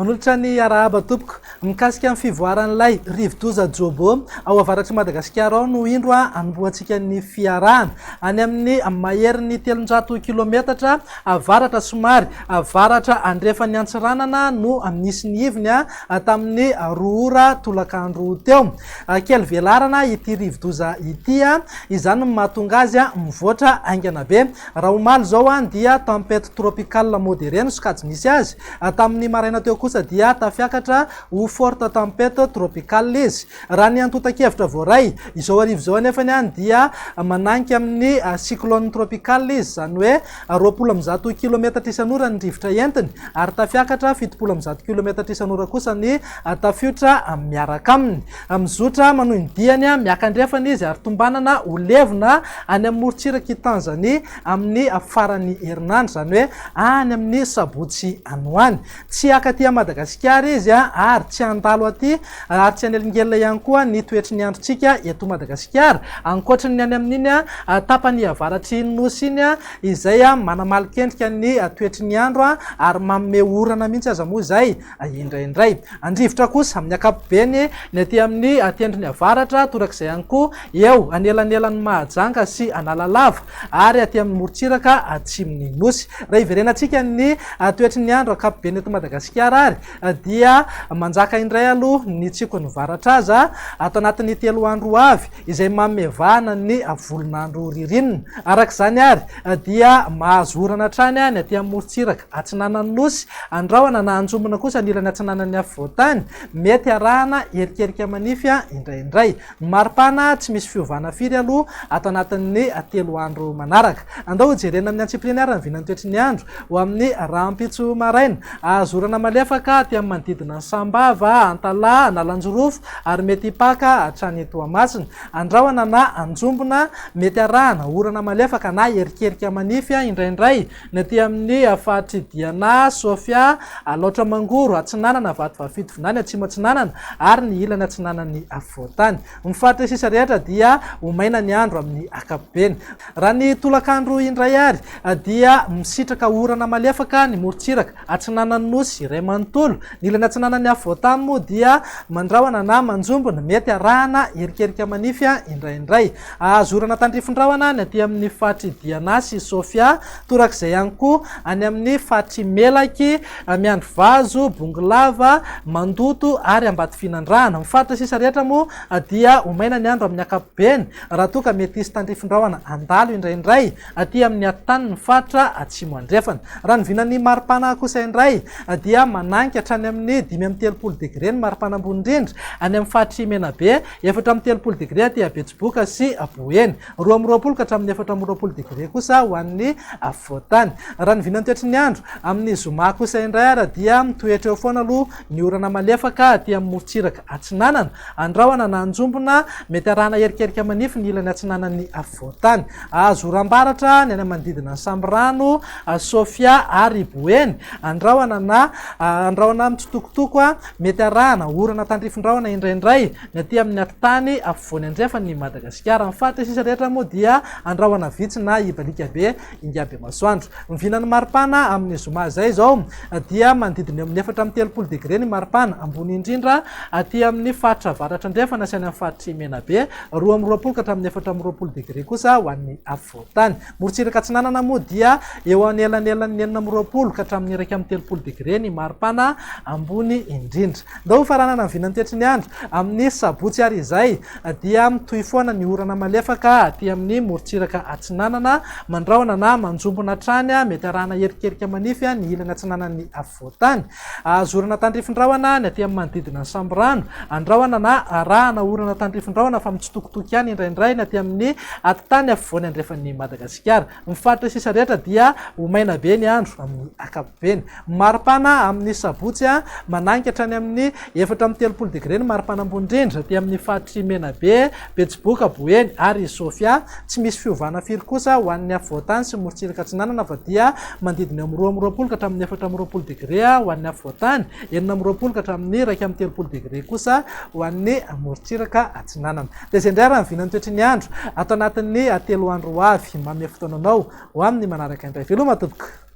manolotra ny arahaba tompoko mikasika amin'ny fivoaran'ilay rivodoza jobo ao avaratry Madagasikara ao no indro anomboantsika ny fiarahana any amin'ny maherin'ny 300 kilometatra avaratra somary avaratra andrefany Antsiranana no misy ny ivony tamin'ny 2 ora tolakandro teo. Kely velarana ity rivodoza ity izany mahatonga azy mivoatra aingana be. Raha omaly zao dia tempête tropicale modérée sokajy misy azy, tamin'ny maraina teo kosa dia tafiakatra ho forte tempête tropicale izy. Raha ny antota-kevitra voaray izao arivo zao anefany dia mananika amin'ny cyclone tropicale izy, zany hoe 20 kilometatra isan'ora ny rivotra entiny ary tafiakatra 70 kilometatra isan'ora kosa ny tafiotra miaraka aminy. Mizotra manohy ny diany miakandrefana izy ary tombanana ho levona any amin'ny morontsiraka Tanzania amin'ny farany herinandro, zany hoe any amin'ny sabotsy anoany. Tsy akaty Madagasikara izy ary tsy andalo aty ary tsy anelingelina ihany koa ny toetry ny androntsika eto Madagasikara, ankoatry ny any amin'iny tapany avaratry nosy iny izay manamalokendrika ny toetry ny andro ary manome orana mihitsy aza moa izay indraindray. Andrivotra kosa amin'ny akapobeny ny aty amin'ny tendrony avaratra torak'izay ihany koa eo anelanelan'ny Mahajanga sy Analalava ary aty amin'ny morontsiraka atsimon'ny nosy. Raha iverenantsika ny toetry ny andro akapobeny eto Madagasikara ary dia manjaka indray aloha ny tsiko ny varatra aza ato anatin'ny 3 andro avy izay mamevana ny volonandro ririnina. Arak'izany ary dia mahazo orana hatrany ny aty amin'ny morontsiraka atsinanan'ny nosy, andrahoana na anjombona kosa nilany atsinanan'ny afovoantany, mety arahana erikerika manify indraindray. Maripana tsy misy fiovana firy aloha ato anatin'ny 3 andro manaraka. Andao jerena amin'ny antsipriany ary ny vinany toetry ny andro ho amin'ny rahampitso maraina azo orana malefaka aty amin'ny manodidina ny Sambava, Antala, Analanjorofo ary mety hipaka hatrany Toamasina. Andrahoana na anjombona mety arahana orana malefaka na erikerika manify indraindray ny aty amin'ny Fahatidiana, Sofia, Alaotra Mangoro, Atsinanana, Vatovavitovinany, Atsimo Atsinanana ary ny ilany atsinanan'ny afovoantany. Ny faritra sisa rehetra dia homaina ny andro amin'ny akapobeny. Raha ny tolakandro indray ary dia misitraka orana malefaka ny morontsiraka atsinanan'ny nosy iray manontolo, ny ilany atsinanan'ny afovoantany moa dia mandrahona na manjombona mety arahana erikerika manify indraindray. Azo orana tandrifondrahona ny aty amin'ny Fahatidiana sy Sofia, torak'izay ihany koa any amin'ny Fahatrimelaky, Miandrovazo, Bongolava, Mandoto ary Ambatofinandrahana. Ny faritra sisa rehetra moa dia homaina ny andro amin'ny akapobeny raha toa ka mety hisy tandrifondrahona andalo indraindray aty amin'ny atany ny faritra atsimo andrefana. Raha ny vinan'ny maripana kosa indray dia mananika hatrany amin'ny 5-30 degré ny maripana ambony indrindra any amin'ny fahatry Menabe, 4-30 degré aty Betsiboka sy Boeny, 2-20 ka hatramin'ny 4-20 degré kosa ho an'ny afovoantany. Raha ny vinan'ny toetry ny andro amin'ny Zoma kosa indray ary dia mitoetra eo foana aloha ny orana malefaka aty amin'ny morontsiraka atsinanana, andrahoana na anjombona mety arahana erikerika manify ny ilany atsinanan'ny afovoantany. Azo oram-baratra ny any manodidina ny Sambrano, Sofia ary Boeny, andrahoana na andrahoana mitsitokotoko mety arahana orana tandrifondrahona indraindray ny aty amin'ny atitany afovoany andrefany Madagasikara. Ny faritra sisa rehetra moa dia andrahoana vitsy na ibalika be ingaby masoandro. Mivinan'ny maripana amin'ny Zoma zay zao dia manodidina amin'ny 4-30 degré ny maripana ambony indrindra aty amin'ny faritra avaratra andrefana sy any amin'ny fahatry Menabe, 2-20 ka hatramin'ny 4-20 degré kosa ho an'ny afovoantany. Morontsiraka atsinanana moa dia eo anelanelan'ny 4-20 ka hatramin'ny 1-30 degré ny maripana ambony indrindra. Ndao faranana ny vinan'ny toetry ny andro amin'ny sabotsy ary izay dia mitohy foana ny orana malefaka aty amin'ny morontsiraka atsinanana, mandrahona na manjombona hatrany mety arahana erikerika manify ny ilany atsinanan'ny afovoantany. Azo orana tandrifondrahona ny aty amin'ny manodidina ny Sambrano, andrahona na arahana orana tandrifondrahona fa mitsitokotoko ihany indraindray ny aty amin'ny atitany afovoany andrefan'ny Madagasikara. Ny faritra sisa rehetra dia homaina be ny andro amin'ny akapobeny. Maripana amin'ny sabotsy mananika hatrany amin'ny 4-30 degré ny maripana ambony indrindra aty amin'ny fahatry Menabe, Betsiboka, Boeny ary Sofia. Tsy misy fiovana firy kosa ho an'ny afovoantany sy morontsiraka atsinanana fa dia manodidina amin'ny 2-20 ka hatramin'ny 4-20 degré ho an'ny afovoantany, 9-20 ka hatramin'ny 1-30 degré kosa ho an'ny morontsiraka atsinanana. Dia izay indray raha ny vinan'ny toetry ny andro ato anatin'ny 3 andro avy manome fotoananao ho amin'ny manaraka indray. Veloma tompoko.